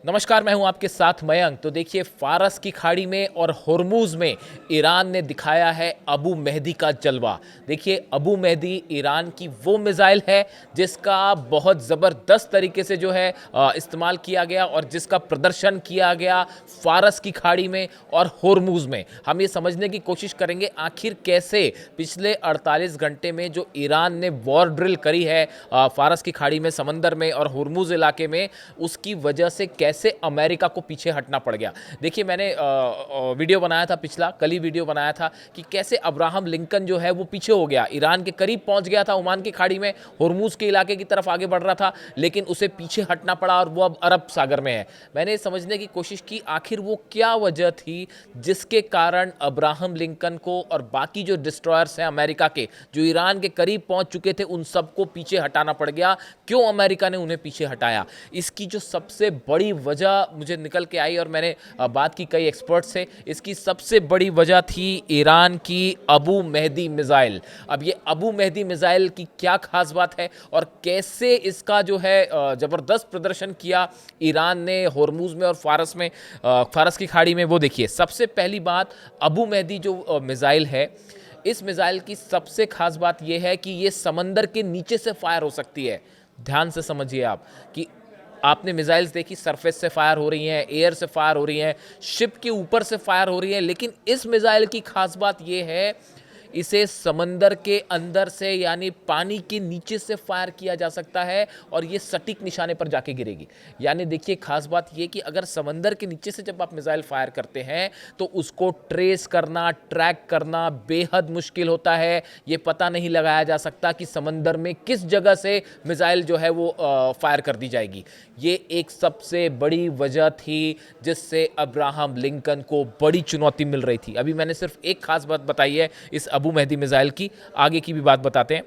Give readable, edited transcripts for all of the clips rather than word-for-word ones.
नमस्कार, मैं हूं आपके साथ मयंक। तो देखिए, फारस की खाड़ी में और होर्मुज में ईरान ने दिखाया है अबू मेहदी का जलवा। देखिए, अबू मेहदी ईरान की वो मिसाइल है जिसका बहुत ज़बरदस्त तरीके से जो है इस्तेमाल किया गया और जिसका प्रदर्शन किया गया फारस की खाड़ी में और होर्मुज में। हम ये समझने की कोशिश करेंगे आखिर कैसे पिछले 48 घंटे में जो ईरान ने वॉर ड्रिल करी है फारस की खाड़ी में, समंदर में और होर्मुज इलाके में, उसकी वजह से कैसे अमेरिका को पीछे हटना पड़ गया। देखिए, मैंने वीडियो बनाया था, पिछला कल ही वीडियो बनाया था कि कैसे अब्राहम लिंकन जो है वो पीछे हो गया, ईरान के करीब पहुंच गया था, ओमान की खाड़ी में होर्मुज के इलाके की तरफ आगे बढ़ रहा था, लेकिन उसे पीछे हटना पड़ा और वो अब अरब सागर में है। मैंने समझने की कोशिश की आखिर वो क्या वजह थी जिसके कारण अब्राहम लिंकन को और बाकी जो डिस्ट्रॉयर्स हैं अमेरिका के जो ईरान के करीब पहुंच चुके थे उन सबको पीछे हटाना पड़ गया। क्यों अमेरिका ने उन्हें पीछे हटाया? इसकी जो सबसे बड़ी वजह मुझे निकल के आई और मैंने बात की कई एक्सपर्ट से, इसकी सबसे बड़ी वजह थी ईरान की अबू मेहदी मिसाइल। अब ये अबू मेहदी मिसाइल की क्या खास बात है और कैसे इसका जो है ज़बरदस्त प्रदर्शन किया ईरान ने होर्मुज में और फारस की खाड़ी में, वो देखिए। सबसे पहली बात, अबू मेहदी जो मिसाइल है, इस मिसाइल की सबसे खास बात यह है कि ये समंदर के नीचे से फायर हो सकती है। ध्यान से समझिए आप कि आपने मिसाइल्स देखी, सरफेस से फायर हो रही हैं, एयर से फायर हो रही हैं, शिप के ऊपर से फायर हो रही हैं, लेकिन इस मिसाइल की खास बात यह है इसे समंदर के अंदर से यानी पानी के नीचे से फायर किया जा सकता है और ये सटीक निशाने पर जाके गिरेगी। यानी देखिए, खास बात ये कि अगर समंदर के नीचे से जब आप मिसाइल फायर करते हैं तो उसको ट्रेस करना, ट्रैक करना बेहद मुश्किल होता है। ये पता नहीं लगाया जा सकता कि समंदर में किस जगह से मिसाइल जो है वो फायर कर दी जाएगी। ये एक सबसे बड़ी वजह थी जिससे अब्राहम लिंकन को बड़ी चुनौती मिल रही थी। अभी मैंने सिर्फ एक खास बात बताई है इस अबू मेहदी मिसाइल की, आगे की भी बात बताते हैं।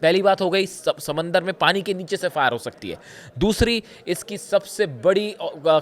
पहली बात हो गई, समंदर में पानी के नीचे से फायर हो सकती है। दूसरी, इसकी सबसे बड़ी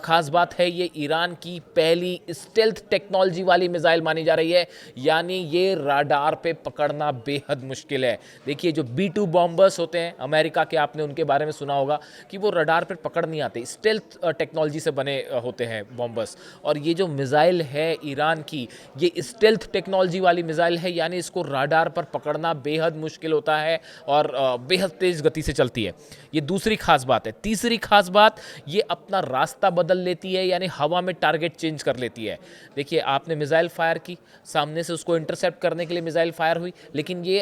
खास बात है, ये ईरान की पहली स्टेल्थ टेक्नोलॉजी वाली मिसाइल मानी जा रही है, यानी ये राडार पे पकड़ना बेहद मुश्किल है। देखिए, जो B-2 बॉम्बर्स होते हैं अमेरिका के, आपने उनके बारे में सुना होगा कि वो राडार पे पकड़ नहीं आते, स्टेल्थ टेक्नोलॉजी से बने होते हैं बॉम्बर्स। और ये जो मिसाइल है ईरान की, ये स्टेल्थ टेक्नोलॉजी वाली मिसाइल है, यानी इसको राडार पर पकड़ना बेहद मुश्किल होता है और बेहद तेज़ गति से चलती है। ये दूसरी खास बात है। तीसरी खास बात, ये अपना रास्ता बदल लेती है, यानी हवा में टारगेट चेंज कर लेती है। देखिए, आपने मिसाइल फायर की, सामने से उसको इंटरसेप्ट करने के लिए मिसाइल फायर हुई, लेकिन ये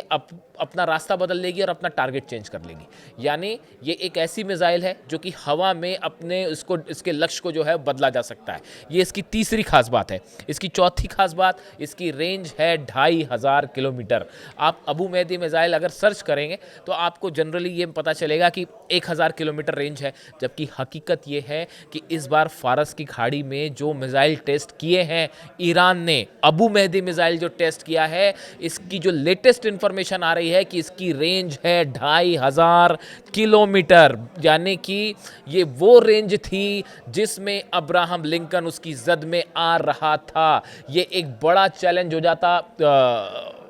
अपना रास्ता बदल लेगी और अपना टारगेट चेंज कर लेगी। यानी ये एक ऐसी मिसाइल है जो कि हवा में अपने इसके लक्ष्य को जो है बदला जा सकता है। ये इसकी तीसरी खास बात है। इसकी चौथी खास बात, इसकी रेंज है 2500 किलोमीटर। आप अबू मेहदी मिसाइल अगर सर्च करेंगे तो आपको जनरली ये पता चलेगा कि 1000 किलोमीटर रेंज है, जबकि हकीकत ये है कि इस बार फारस की खाड़ी में जो मिसाइल टेस्ट किए हैं ईरान ने, अबू मेहदी मिसाइल जो टेस्ट किया है, इसकी जो लेटेस्ट इंफॉर्मेशन आ रही है कि इसकी रेंज है 2500 किलोमीटर। यानी कि ये वो रेंज थी जिसमें अब्राहम लिंकन उसकी जद में आ रहा था। ये एक बड़ा चैलेंज हो जाता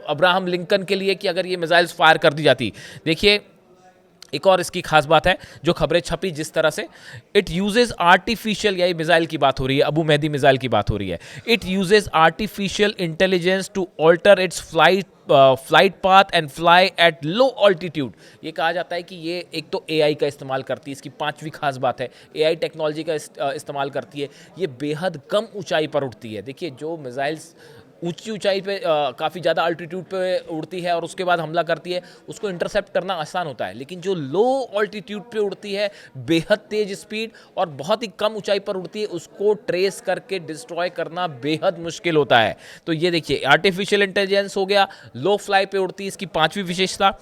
अब्राहम लिंकन के लिए कि अगर ये मिसाइल्स फायर कर दी जाती। देखिए, एक और इसकी खास बात है, जो खबरें छपी जिस तरह से, इट यूजेस आर्टिफिशियल, यही मिसाइल की बात हो रही है, अबू मेहदी मिसाइल की बात हो रही है, it uses artificial intelligence to alter its flight path and fly at low altitude. ये कहा जाता है कि ये एक तो एआई का इस्तेमाल करती है, इसकी पांचवी खास बात है, एआई टेक्नोलॉजी का इस्तेमाल करती है। ये बेहद कम ऊंचाई पर उड़ती है। देखिए, जो मिसाइल्स ऊंची ऊंचाई पे काफ़ी ज़्यादा अल्टीट्यूड पे उड़ती है और उसके बाद हमला करती है, उसको इंटरसेप्ट करना आसान होता है, लेकिन जो लो ऑल्टीट्यूड पे उड़ती है, बेहद तेज स्पीड और बहुत ही कम ऊंचाई पर उड़ती है, उसको ट्रेस करके डिस्ट्रॉय करना बेहद मुश्किल होता है। तो ये देखिए, आर्टिफिशियल इंटेलिजेंस हो गया, लो फ्लाई पे उड़ती है, इसकी पांचवी विशेषता।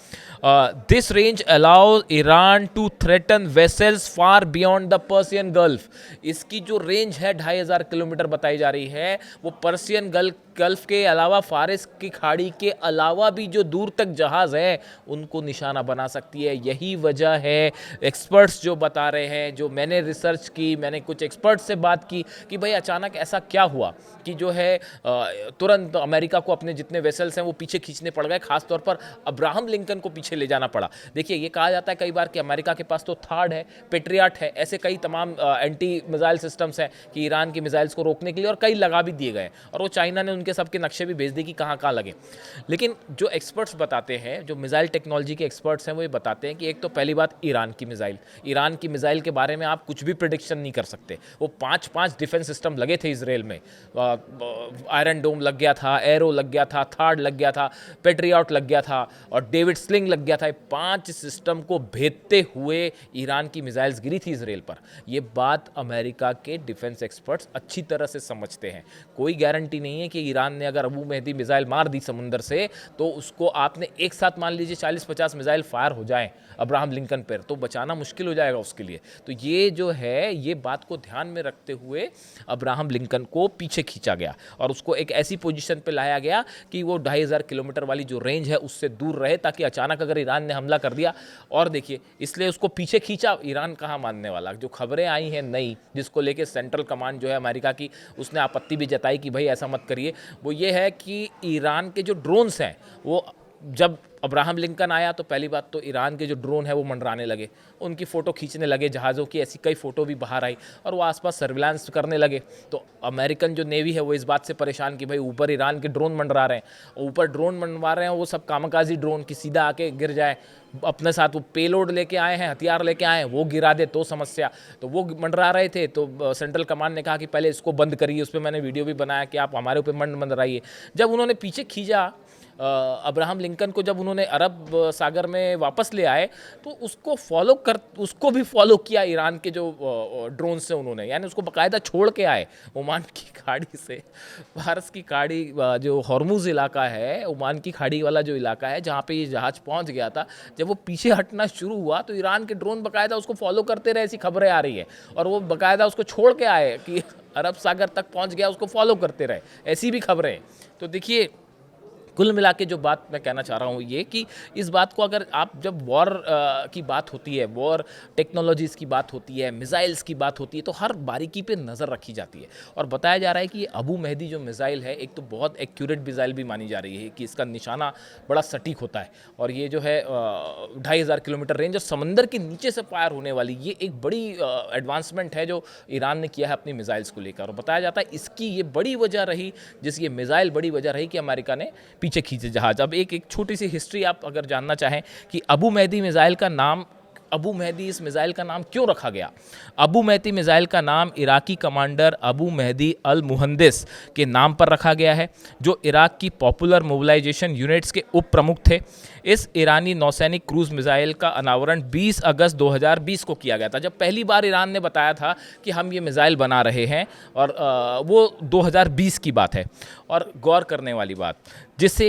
This range allows Iran to threaten vessels far beyond the Persian Gulf. इसकी जो रेंज है 2500 किलोमीटर बताई जा रही है, वो पर्सियन गल्फ गल्फ के अलावा फारिस की खाड़ी के अलावा भी जो दूर तक जहाज़ हैं उनको निशाना बना सकती है। यही वजह है, एक्सपर्ट्स जो बता रहे हैं, जो मैंने रिसर्च की, मैंने कुछ एक्सपर्ट्स से बात की कि भाई अचानक ऐसा क्या हुआ कि जो है तुरंत अमेरिका को अपने जितने वेसल्स हैं वो पीछे खींचने पड़ गए, खासतौर पर अब्राहम लिंकन को पीछे ले जाना पड़ा। देखिए, ये कहा जाता है कई बार कि अमेरिका के पास तो थार्ड है, पेट्रियट है, ऐसे कई तमाम एंटी मिसाइल सिस्टम्स हैं कि ईरान की मिसाइल्स को रोकने के लिए, और कई लगा भी दिए गए और वो चाइना ने उनके सबके नक्शे भी भेज दिए कि कहाँ कहाँ लगे। लेकिन जो एक्सपर्ट्स बताते हैं, जो मिसाइल टेक्नोलॉजी के एक्सपर्ट्स हैं, वो ये बताते हैं कि एक तो पहली बात ईरान की मिसाइल के बारे में आप कुछ भी प्रिडिक्शन नहीं कर सकते। वो 5 डिफेंस सिस्टम लगे थे इसराइल में, आयरन डोम लग गया था, एरो लग गया था, थार्ड लग गया था, पेट्रियट लग गया था और डेविड स्लिंग लग गया था। 5 सिस्टम को भेदते हुए ईरान की मिसाइल्स गिरी थी इसराइल पर। ये बात अमेरिका के डिफेंस एक्सपर्ट्स अच्छी तरह से समझते हैं। कोई गारंटी नहीं है कि ईरान ने अगर अबू मेहदी मिसाइल मार दी समुंदर से तो उसको आपने एक साथ मान लीजिए 40-50 मिसाइल फायर हो जाएं अब्राहम लिंकन पर, तो बचाना मुश्किल हो जाएगा उसके लिए। तो ये जो है, ये बात को ध्यान में रखते हुए अब्राहम लिंकन को पीछे खींचा गया और उसको एक ऐसी पोजीशन पे लाया गया कि वो 2500 किलोमीटर वाली जो रेंज है उससे दूर रहे, ताकि अचानक अगर ईरान ने हमला कर दिया। और देखिए, इसलिए उसको पीछे खींचा। ईरान कहाँ मानने वाला। जो खबरें आई हैं नई, जिसको लेके सेंट्रल कमांड जो है अमेरिका की, उसने आपत्ति भी जताई कि भाई ऐसा मत करिए, वो ये है कि ईरान के जो ड्रोन्स हैं, वो जब अब्राहम लिंकन आया तो पहली बात तो ईरान के जो ड्रोन है वो मंडराने लगे, उनकी फ़ोटो खींचने लगे जहाज़ों की, ऐसी कई फ़ोटो भी बाहर आई और वो आसपास सर्विलांस करने लगे। तो अमेरिकन जो नेवी है वो इस बात से परेशान कि भाई ऊपर ईरान के ड्रोन मंडरा रहे हैं, ऊपर ड्रोन मंडवा रहे हैं, वो सब कामकाजी ड्रोन की सीधा आके गिर जाए, अपने साथ वो पेलोड लेके आए हैं, हथियार लेके आए हैं, वो गिरा दे तो समस्या। तो वो मंडरा रहे थे, तो सेंट्रल कमांड ने कहा कि पहले इसको बंद करिए। उस पर मैंने वीडियो भी बनाया कि आप हमारे ऊपर मंडराइए। जब उन्होंने पीछे खींचा अब्राहम लिंकन को, जब उन्होंने अरब सागर में वापस ले आए, तो उसको भी फॉलो किया ईरान के जो ड्रोन से उन्होंने, यानी उसको बाकायदा छोड़ के आए ओमान की खाड़ी से। फारस की खाड़ी, जो हॉर्मुज इलाका है, ओमान की खाड़ी वाला जो इलाका है जहाँ पे ये जहाज़ पहुँच गया था, जब वो पीछे हटना शुरू हुआ तो ईरान के ड्रोन बाकायदा उसको फॉलो करते रहे, ऐसी खबरें आ रही है। और वो बाकायदा उसको छोड़ के आए कि अरब सागर तक पहुँच गया, उसको फॉलो करते रहे, ऐसी भी खबरें। तो देखिए, कुल मिला के जो बात मैं कहना चाह रहा हूँ ये कि इस बात को, अगर आप जब वॉर की बात होती है, वॉर टेक्नोलॉजीज़ की बात होती है, मिसाइल्स की बात होती है, तो हर बारीकी पे नज़र रखी जाती है। और बताया जा रहा है कि ये अबू मेहदी जो मिसाइल है, एक तो बहुत एक्यूरेट मिसाइल भी मानी जा रही है कि इसका निशाना बड़ा सटीक होता है, और ये जो है 2500 किलोमीटर रेंज और समंदर के नीचे से फायर होने वाली, ये एक बड़ी एडवांसमेंट है जो ईरान ने किया है अपनी मिसाइल्स को लेकर। और बताया जाता है इसकी ये बड़ी वजह रही, ये मिसाइल बड़ी वजह रही कि अमेरिका ने पीछे खींचे जहाज। अब एक छोटी सी हिस्ट्री आप अगर जानना चाहें कि अबू मेहदी मिसाइल का नाम, अबू मेहदी इस मिसाइल का नाम क्यों रखा गया। अबू मेहदी मिसाइल का नाम इराकी कमांडर अबू मेहदी अल मुहंदिस के नाम पर रखा गया है, जो इराक की पॉपुलर मोबिलाइजेशन यूनिट्स के उप प्रमुख थे। इस ईरानी नौसैनिक क्रूज मिसाइल का अनावरण 20 अगस्त 2020 को किया गया था, जब पहली बार ईरान ने बताया था कि हम ये मिसाइल बना रहे हैं, और वो 2020 की बात है। और गौर करने वाली बात, जिससे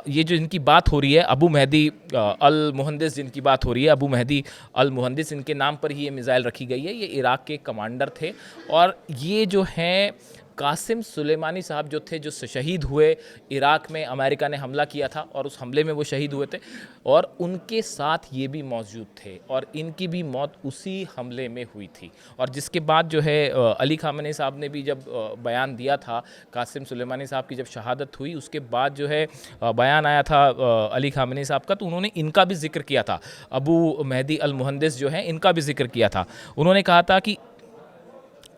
ये जो इनकी बात हो रही है, अबू मेहदी अल मुहंदिस जिनकी बात हो रही है, अबू मेहदी अल मुहंदिस, इनके नाम पर ही ये मिसाइल रखी गई है। ये इराक के कमांडर थे, और ये जो हैं कासिम सुलेमानी साहब जो थे, जो शहीद हुए इराक में, अमेरिका ने हमला किया था और उस हमले में वो शहीद हुए थे, और उनके साथ ये भी मौजूद थे, और इनकी भी मौत उसी हमले में हुई थी। और जिसके बाद जो है अली खामेनी साहब ने भी जब बयान दिया था, कासिम सुलेमानी साहब की जब शहादत हुई, उसके बाद जो है बयान आया था अली खामेनी साहब का, तो उन्होंने इनका भी जिक्र किया था, अबू मेहदी अल मुहंदिस जो है, इनका भी जिक्र किया था।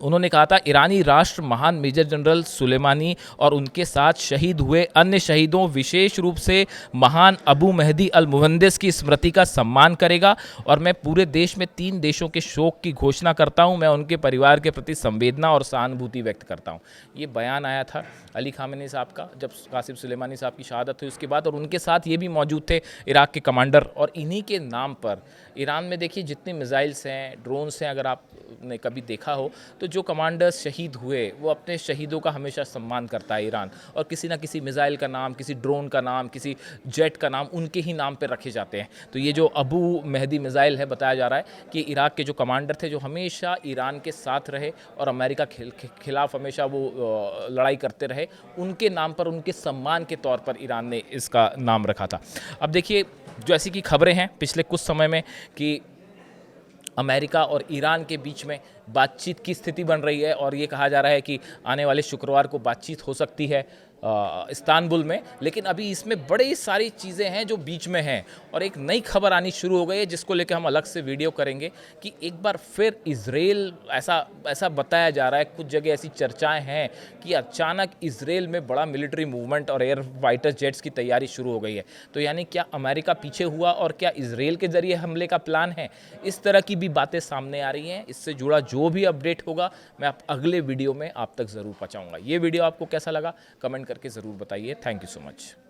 उन्होंने कहा था ईरानी राष्ट्र महान मेजर जनरल सुलेमानी और उनके साथ शहीद हुए अन्य शहीदों, विशेष रूप से महान अबू मेहदी अल मुहंदिस की स्मृति का सम्मान करेगा, और मैं पूरे देश में 3 देशों के शोक की घोषणा करता हूं। मैं उनके परिवार के प्रति संवेदना और सहानुभूति व्यक्त करता हूं। ये बयान आया था अली खामेनी साहब का जब कासिम सुलेमानी साहब की शहादत हुई उसके बाद, और उनके साथ ये भी मौजूद थे इराक के कमांडर। और इन्हीं के नाम पर ईरान में देखिए जितने मिसाइल्स हैं, ड्रोन्स हैं, अगर आपने कभी देखा हो तो जो कमांडर्स शहीद हुए वो अपने शहीदों का हमेशा सम्मान करता है ईरान, और किसी ना किसी मिसाइल का नाम, किसी ड्रोन का नाम, किसी जेट का नाम उनके ही नाम पर रखे जाते हैं। तो ये जो अबू मेहदी मिसाइल है, बताया जा रहा है कि इराक के जो कमांडर थे, जो हमेशा ईरान के साथ रहे और अमेरिका के खिलाफ हमेशा वो लड़ाई करते रहे, उनके नाम पर, उनके सम्मान के तौर पर ईरान ने इसका नाम रखा था। अब देखिए, जो ऐसी की खबरें हैं पिछले कुछ समय में कि अमेरिका और ईरान के बीच में बातचीत की स्थिति बन रही है, और ये कहा जा रहा है कि आने वाले शुक्रवार को बातचीत हो सकती है इस्तांबुल में। लेकिन अभी इसमें बड़ी सारी चीज़ें हैं जो बीच में हैं, और एक नई खबर आनी शुरू हो गई है जिसको लेकर हम अलग से वीडियो करेंगे कि एक बार फिर इजराइल, ऐसा बताया जा रहा है, कुछ जगह ऐसी चर्चाएं हैं कि अचानक इजराइल में बड़ा मिलिट्री मूवमेंट और एयर फाइटर जेट्स की तैयारी शुरू हो गई है। तो यानी क्या अमेरिका पीछे हुआ और क्या इजराइल के जरिए हमले का प्लान है? इस तरह की भी बातें सामने आ रही हैं। इससे जुड़ा जो भी अपडेट होगा मैं आप अगले वीडियो में आप तक ज़रूर पहुंचाऊंगा। ये वीडियो आपको कैसा लगा कमेंट करके ज़रूर बताइए। Thank you so much.